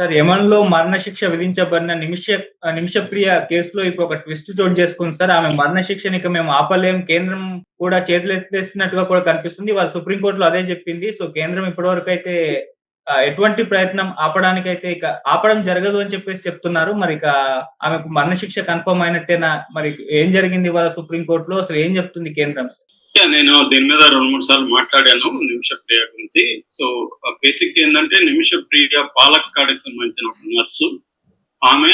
Sir 'యమన్‌లో' మరణశిక్ష విధించబడిన నిమిషప్రియ కేసులో ఇప్పుడు ఒక ట్విస్ట్ చోటు చేసుకుంది సార్. ఆమె మరణశిక్షని ఇక మేము ఆపలేం. కేంద్రం కూడా చేతులెత్తేసినట్టుగా కూడా కనిపిస్తుంది. వాళ్ళు సుప్రీం కోర్ట్‌లో అదే చెప్పింది. సో, కేంద్రం ఇప్పటివరకైతే ఎటువంటి ప్రయత్నం ఆపడానికైతే ఇక ఆపడం జరగదు అని చెప్పేసి చెప్తున్నారు. మరిక ఆమెకు మరణశిక్ష కన్ఫర్మ్ అయినట్టేనా? మరి ఏం జరిగింది ఇవాళ సుప్రీం కోర్ట్‌లో? అసలు ఏం చెప్తుంది కేంద్రం? నేను దీని మీద 2-3 సార్లు మాట్లాడాను నిమిషప్రియ గురించి. సో, బేసిక్ ఏందంటే నిమిషప్రియ పాలక్కాడ్‌కి సంబంధించిన ఒక నర్సు. ఆమె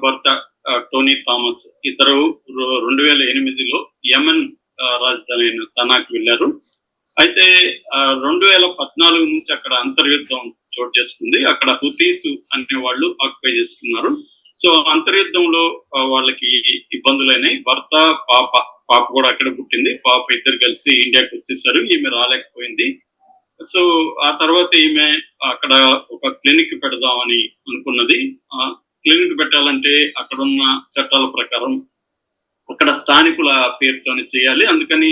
భర్త టోనీ థామస్ ఇద్దరు 2008లో యెమెన్ రాజధాని అయిన సనాకి వెళ్లారు. అయితే 2014 నుంచి అక్కడ అంతర్యుద్ధం చోటు చేసుకుంది. అక్కడ హుతీస్ అనే వాళ్ళు ఆక్యుపై చేసుకున్నారు. సో, అంతర్యుద్ధంలో వాళ్ళకి ఇబ్బందులైనాయి. భర్త, పాప కూడా అక్కడ పుట్టింది. పాప ఇద్దరు కలిసి ఇండియాకి వచ్చేసారు. ఈమె రాలేకపోయింది. సో, ఆ తర్వాత ఈమె అక్కడ ఒక క్లినిక్ పెడదామని అనుకున్నది. క్లినిక్ పెట్టాలంటే అక్కడున్న చట్టాల ప్రకారం అక్కడ స్థానికుల పేరుతోనే చేయాలి. అందుకని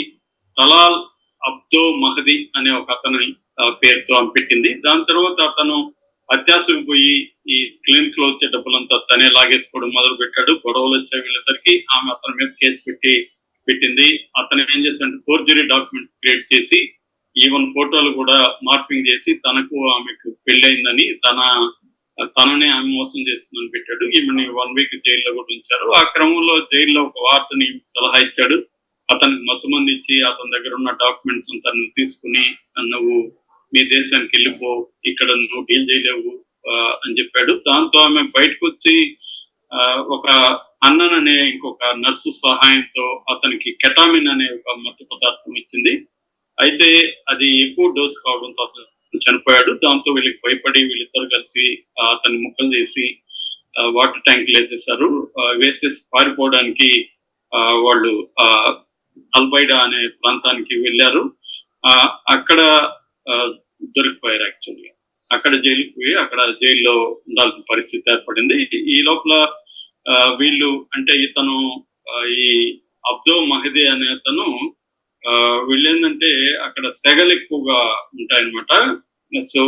తలాల్ అబ్దో మహదీ అనే ఒక అతని పేరుతో ఆమె పెట్టింది. దాని తర్వాత అతను అత్యాశకు పోయి ఈ క్లినిక్ లో వచ్చే డబ్బులంతా తనే లాగేసుకోవడం మొదలు పెట్టాడు. గొడవలు వచ్చాయి వీళ్ళిద్దరికి. ఆమె అతని మీద కేసు పెట్టింది. అతను ఏం చేశాడు, ఫోర్జరీ డాక్యుమెంట్స్ క్రియేట్ చేసి ఈవెన్ ఫోటోలు కూడా మార్పింగ్ చేసి తనకు ఆమెకు పెళ్ళయిందని తననే ఆమె మోసం చేస్తుందని పెట్టాడు. ఈమెని 1 వీక్ జైల్లో కూడా ఉంచారు. ఆ క్రమంలో జైల్లో ఒక వార్తని సలహా ఇచ్చాడు. అతనికి మత్తుమంది ఇచ్చి అతని దగ్గర ఉన్న డాక్యుమెంట్స్ అంతా తీసుకుని నువ్వు మీ దేశానికి వెళ్ళిపో, ఇక్కడ నువ్వు డీల్ చేయలేవు అని చెప్పాడు. దాంతో ఆమె బయటకు వచ్చి ఒక అన్నన్ అనే ఇంకొక నర్సు సహాయంతో అతనికి కెటామిన్ అనే ఒక మత్తు పదార్థం ఇచ్చింది. అయితే అది ఎక్కువ డోస్ కావడంతో అతను చనిపోయాడు. దాంతో వీళ్ళకి భయపడి వీళ్ళిద్దరు కలిసి అతన్ని ముక్కలు చేసి వాటర్ ట్యాంకులు వేసేసారు. వేసేసి పారిపోవడానికి వాళ్ళు అల్బైడా అనే ప్రాంతానికి వెళ్ళారు. అక్కడ దొరికిపోయారు. యాక్చువల్గా అక్కడ జైలుకి పోయి అక్కడ జైల్లో ఉండాల్సిన పరిస్థితి ఏర్పడింది. ఈ లోపల వీళ్ళు అంటే ఇతను ఈ అబ్దో మహదీ అనే అతను వీళ్ళేంటంటే అక్కడ తెగలు ఎక్కువగా ఉంటాయన్నమాట. సో,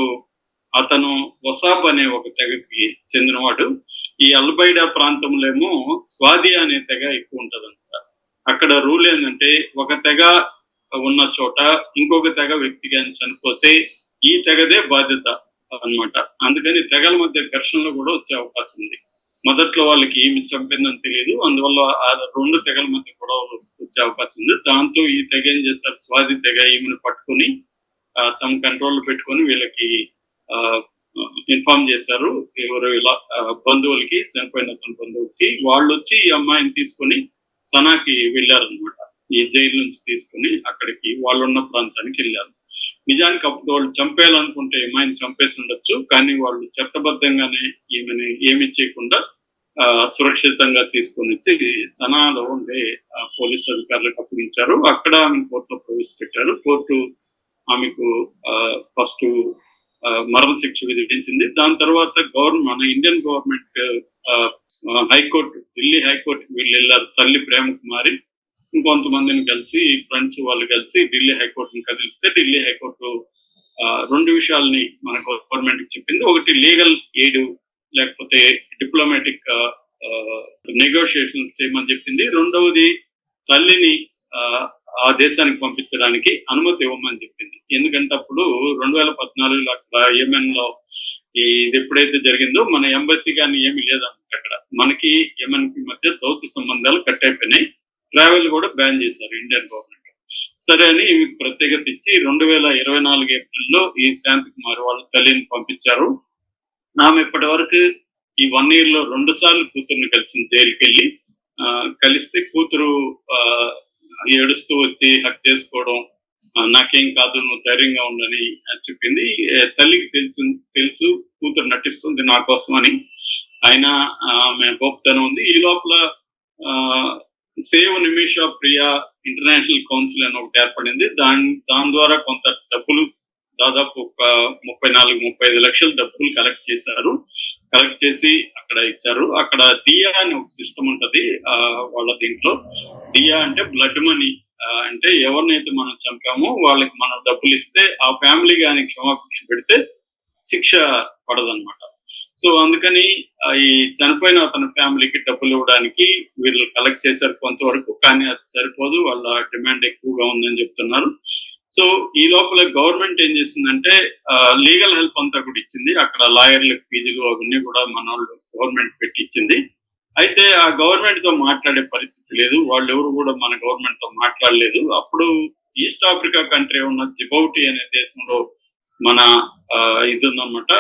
అతను వసాబ్ అనే ఒక తెగకి చెందినవాడు. ఈ అల్బైడా ప్రాంతంలో ఏమో స్వాది అనే తెగ ఎక్కువ ఉంటది అనమాట. అక్కడ రూల్ ఏంటంటే ఒక తెగ ఉన్న చోట ఇంకొక తెగ వ్యక్తి కానీ చనిపోతే ఈ తెగదే బాధ్యత అన్నమాట. అందుకని తెగల మధ్య ఘర్షణలు కూడా వచ్చే అవకాశం ఉంది. మొదట్లో వాళ్ళకి ఏమి చంపిందని తెలియదు. అందువల్ల ఆ 2 తెగల మధ్య గొడవలు వచ్చే అవకాశం ఉంది. దాంతో ఈ తెగ ఏం చేస్తారు, స్వాది తెగ ఈమెను పట్టుకుని తమ కంట్రోల్ పెట్టుకొని వీళ్ళకి ఇన్ఫార్మ్ చేశారు. ఎవరు ఇలా బంధువులకి, చనిపోయిన అతని బంధువులకి. వాళ్ళు వచ్చి ఈ అమ్మాయిని తీసుకొని సనాకి వెళ్ళారనమాట. ఈ జైలు నుంచి తీసుకుని అక్కడికి వాళ్ళు ఉన్న ప్రాంతానికి వెళ్ళారు. నిజానికి అప్పుడు వాళ్ళు చంపేయాలనుకుంటే అమ్మాయిని చంపేసి ఉండొచ్చు. కానీ వాళ్ళు చట్టబద్ధంగానే ఈమెని ఏమి చేయకుండా సురక్షితంగా తీసుకొని వచ్చి సనాలో ఉండే పోలీసు అధికారులకు అప్పగించారు. అక్కడ ఆమె కోర్టులో ప్రవేశపెట్టారు. కోర్టు ఆమెకు ఫస్ట్ మరణశిక్ష విధించింది. దాని తర్వాత మన ఇండియన్ గవర్నమెంట్ హైకోర్టు, ఢిల్లీ హైకోర్టుకి వీళ్ళు వెళ్ళారు. తల్లి ప్రేమకుమారి ఇంకొంతమందిని కలిసి ఫ్రెండ్స్ వాళ్ళు కలిసి ఢిల్లీ హైకోర్టుని కదిలిస్తే ఢిల్లీ హైకోర్టు 2 విషయాల్ని మన గవర్నమెంట్ కి చెప్పింది. ఒకటి లీగల్ ఎయిడ్ లేకపోతే డిప్లొమాటిక్ నెగోషియేషన్స్ చేయమని చెప్పింది. రెండవది తల్లిని ఆ దేశానికి పంపించడానికి అనుమతి ఇవ్వమని చెప్పింది. ఎందుకంటే అప్పుడు 2014లో అక్కడ యెమెన్ లో ఇది ఎప్పుడైతే జరిగిందో మన ఎంబసీ కానీ ఏమీ లేదన్నమాట. అక్కడ మనకి యెమెన్ కి మధ్య దౌత్య సంబంధాలు కట్ అయిపోయినాయి. ట్రావెల్ కూడా బ్యాన్ చేశారు ఇండియన్ గవర్నమెంట్. సరే అని ప్రత్యేకత ఇచ్చి 2024 ఏప్రిల్లో ఈ శాంతికుమార్ వాళ్ళ తల్లిని పంపించారు. ఆమె ఇప్పటి వరకు ఈ 1 year లో 2 సార్లు కూతుర్ని కలిసింది. జైలుకి వెళ్ళి కలిస్తే కూతురు ఏడుస్తూ వచ్చి హక్ చేసుకోవడం, నాకేం కాదు నువ్వు ధైర్యంగా ఉండని చెప్పింది. తల్లికి తెలుసు కూతురు నటిస్తుంది నా కోసం అని. ఆయన ఆమె గొప్పతనం ఉంది. ఈ లోపల save Nimisha Priya international council అని ఒకటి ఏర్పడింది. దాని ద్వారా కొంత డబ్బులు దాదాపు ఒక 34-35 లక్షల డబ్బులు కలెక్ట్ చేశారు. కలెక్ట్ చేసి అక్కడ ఇచ్చారు. అక్కడ దియా అని ఒక సిస్టమ్ ఉంటది వాళ్ళ దీంట్లో. దియా అంటే బ్లడ్ మనీ. అంటే ఎవరినైతే మనం చంపామో వాళ్ళకి మనం డబ్బులు ఇస్తే ఆ ఫ్యామిలీ కానీ క్షమాభిక్ష పెడితే శిక్ష పడదనమాట. సో అందుకని ఈ చనిపోయిన అతని ఫ్యామిలీకి డబ్బులు ఇవ్వడానికి వీళ్ళు కలెక్ట్ చేశారు కొంతవరకు, కానీ అది సరిపోదు, వాళ్ళ డిమాండ్ ఎక్కువగా ఉందని చెప్తున్నారు. సో ఈ లోపల గవర్నమెంట్ ఏం చేసిందంటే లీగల్ హెల్ప్ అంతా కూడా ఇచ్చింది. అక్కడ లాయర్లకు ఫీజులు అవన్నీ కూడా మన వాళ్ళు గవర్నమెంట్ పెట్టి ఇచ్చింది. అయితే ఆ గవర్నమెంట్ తో మాట్లాడే పరిస్థితి లేదు, వాళ్ళు ఎవరు కూడా మన గవర్నమెంట్ తో మాట్లాడలేదు. అప్పుడు ఈస్ట్ ఆఫ్రికా కంట్రీ ఉన్న జిబౌటి అనే దేశంలో మన ఇది ఉందన్నమాట,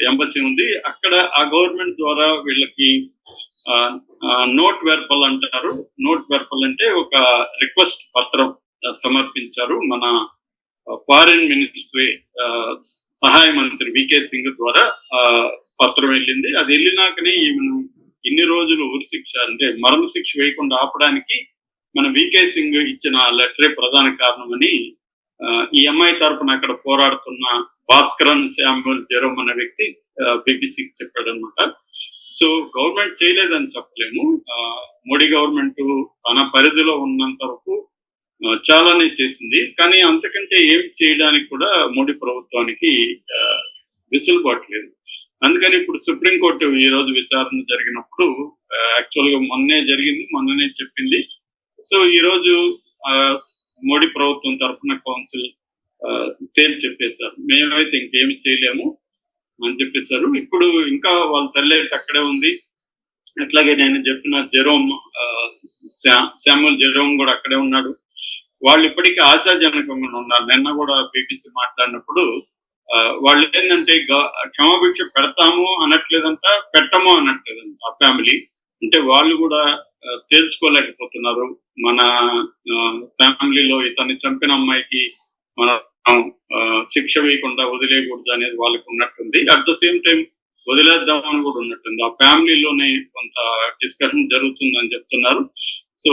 ఎంబసీ ఉంది. అక్కడ ఆ గవర్నమెంట్ ద్వారా వీళ్ళకి నోట్ వెర్బల్ అంటారు. నోట్ వెర్బల్ అంటే ఒక రిక్వెస్ట్ పత్రం సమర్పించారు. మన ఫారిన్ మినిస్ట్రీ సహాయ మంత్రి వికే సింగ్ ద్వారా పత్రం వెళ్ళింది. అది వెళ్ళినాకనే ఈమెను ఇన్ని రోజులు ఉరి శిక్ష అంటే మరణ శిక్ష వేయకుండా ఆపడానికి మన వికే సింగ్ ఇచ్చిన లెటరే ప్రధాన కారణమని ఈ అమ్మాయి తరపున అక్కడ పోరాడుతున్న భాస్కరన్ శామ్యుల్ జెరోమ్ అనే వ్యక్తి బీబీసీకి చెప్పాడు అనమాట. సో గవర్నమెంట్ చేయలేదని చెప్పలేము. మోడీ గవర్నమెంట్ తన పరిధిలో ఉన్నంత వరకు చాలానే చేసింది, కానీ అంతకంటే ఏమి చేయడానికి కూడా మోడీ ప్రభుత్వానికి వెసులుబాటు లేదు. అందుకని ఇప్పుడు సుప్రీంకోర్టు ఈ రోజు విచారణ జరిగినప్పుడు యాక్చువల్ గా మొన్ననే చెప్పింది. సో ఈ రోజు మోడీ ప్రభుత్వం తరఫున కౌన్సిల్ తేల్చి చెప్పేశారు, మేమైతే ఇంకేమి చేయలేము అని చెప్పేశారు. ఇప్పుడు ఇంకా వాళ్ళ తల్లి అయితే అక్కడే ఉంది. అట్లాగే నేను చెప్పిన జెరోమ్ శామ్యుల్ జెరోమ్ కూడా అక్కడే ఉన్నాడు. వాళ్ళు ఇప్పటికీ ఆశాజనకంగా ఉన్నారు. నిన్న కూడా బీబీసీ మాట్లాడినప్పుడు వాళ్ళు ఏంటంటే క్షమాభిక్ష పెడతాము అనట్లేదంట, పెట్టము అనట్లేదంట. ఆ ఫ్యామిలీ అంటే వాళ్ళు కూడా తేల్చుకోలేకపోతున్నారు. మన ఫ్యామిలీలో ఇతన్ని చంపిన అమ్మాయికి మనం శిక్ష వేయకుండా వదిలేయకూడదు అనేది వాళ్ళకు ఉన్నట్టుంది. అట్ ద సేమ్ టైం వదిలేద్దామని కూడా ఉన్నట్టుంది. ఆ ఫ్యామిలీలోనే కొంత డిస్కషన్ జరుగుతుందని చెప్తున్నారు. సో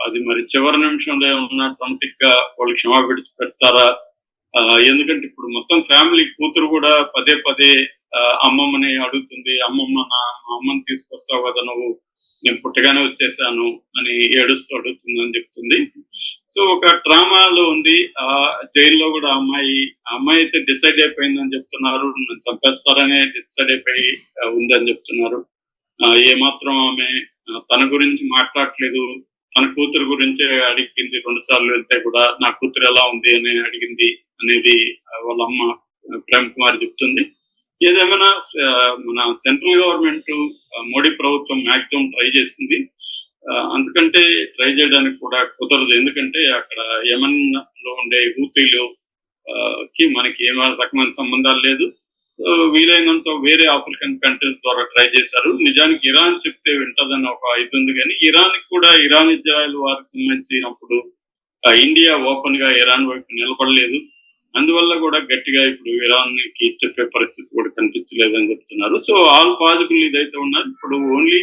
అది మరి చివరి నిమిషంలో ఏమన్నా ఆటోమేటిక్ గా వాళ్ళు క్షమాభిక్ష పెడతారా? ఎందుకంటే ఇప్పుడు మొత్తం ఫ్యామిలీ కూతురు కూడా పదే పదే అమ్మమ్మని అడుగుతుంది, అమ్మమ్మ మా అమ్మని తీసుకొస్తావు కదా నువ్వు, నేను పుట్టగానే వచ్చేసాను అని ఏడుస్తూ అడుగుతుందని చెప్తుంది. సో ఒక డ్రామాలో ఉంది. జైల్లో కూడా అమ్మాయి అయితే డిసైడ్ అయిపోయిందని చెప్తున్నారు, నన్ను చంపేస్తారనే డిసైడ్ అయిపోయి ఉందని చెప్తున్నారు. ఏమాత్రం ఆమె తన గురించి మాట్లాడట్లేదు, తన కూతురు గురించే అడిగింది. 2 సార్లు వెళ్తే కూడా నా కూతురు ఎలా ఉంది అని అడిగింది అనేది వాళ్ళ అమ్మ ప్రేమ్ కుమార్ చెప్తుంది. ఏదేమైనా మన సెంట్రల్ గవర్నమెంట్ మోడీ ప్రభుత్వం మాక్సిమం ట్రై చేసింది. అందుకంటే ట్రై చేయడానికి కూడా కుదరదు. ఎందుకంటే అక్కడ యమన్ లో ఉండే హూతీలు కి మనకి ఏ రకమైన సంబంధాలు లేదు. వీలైనంత వేరే ఆఫ్రికన్ కంట్రీస్ ద్వారా ట్రై చేశారు. నిజానికి ఇరాన్ చెప్తే వింటదని ఒక ఇది ఉంది, కానీ ఇరాన్ కూడా ఇజ్రాయెల్ వారికి సంబంధించినప్పుడు ఇండియా ఓపెన్ గా ఇరాన్ వైపు నిలబడలేదు. అందువల్ల కూడా గట్టిగా ఇప్పుడు ఇరాన్ కి చెప్పే పరిస్థితి కూడా కనిపించలేదని చెప్తున్నారు. సో ఆల్ పాజిబుల్ ఇదైతే ఉన్నారు. ఇప్పుడు ఓన్లీ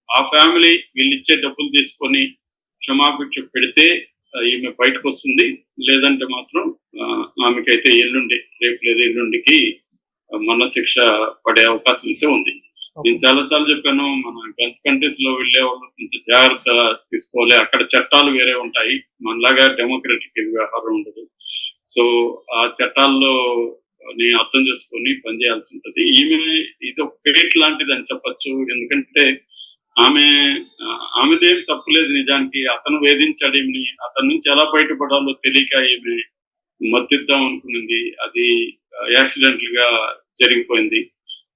ఆ ఫ్యామిలీ వీళ్ళు ఇచ్చే డబ్బులు తీసుకొని క్షమాభిక్ష పెడితే ఈమె బయటకు వస్తుంది. లేదంటే మాత్రం ఆమెకైతే రేపు లేదా ఎల్లుండికి మరణ శిక్ష పడే అవకాశం అయితే ఉంది. నేను చాలాసార్లు చెప్పాను, మన గల్ఫ్ కంట్రీస్ లో వెళ్లే వాళ్ళు కొంచెం జాగ్రత్త తీసుకోవాలి. అక్కడ చట్టాలు వేరే ఉంటాయి, మనలాగా డెమోక్రటిక్ వ్యవహారం ఉండదు. సో ఆ చట్టాల్లో అర్థం చేసుకొని పనిచేయాల్సి ఉంటుంది. ఈమె ఇది ఒక పేట్ లాంటిది అని చెప్పచ్చు. ఎందుకంటే ఆమెదేం తప్పులేదు. నిజానికి అతను వేధించాడు ఈమెని. అతని నుంచి ఎలా బయటపడాలో తెలియక ఈమె మద్దతిద్దాం అనుకున్నది. అది యాక్సిడెంటల్ గా జరిగిపోయింది.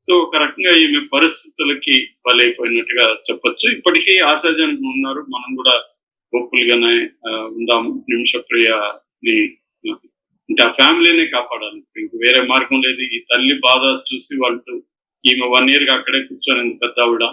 సో ఒక రకంగా ఈమె పరిస్థితులకి బలైపోయినట్టుగా చెప్పొచ్చు. ఇప్పటికీ ఆశాజనకం ఉన్నారు. మనం కూడా హోప్ఫుల్ గానే ఉందాము. నిమిషప్రియని అంటే ఆ ఫ్యామిలీనే కాపాడాలి, ఇంక వేరే మార్గం లేదు. ఈ తల్లి బాధ చూసి వాళ్ళు ఈమె 1 year గా అక్కడే కూర్చొని పెద్ద ఆవిడ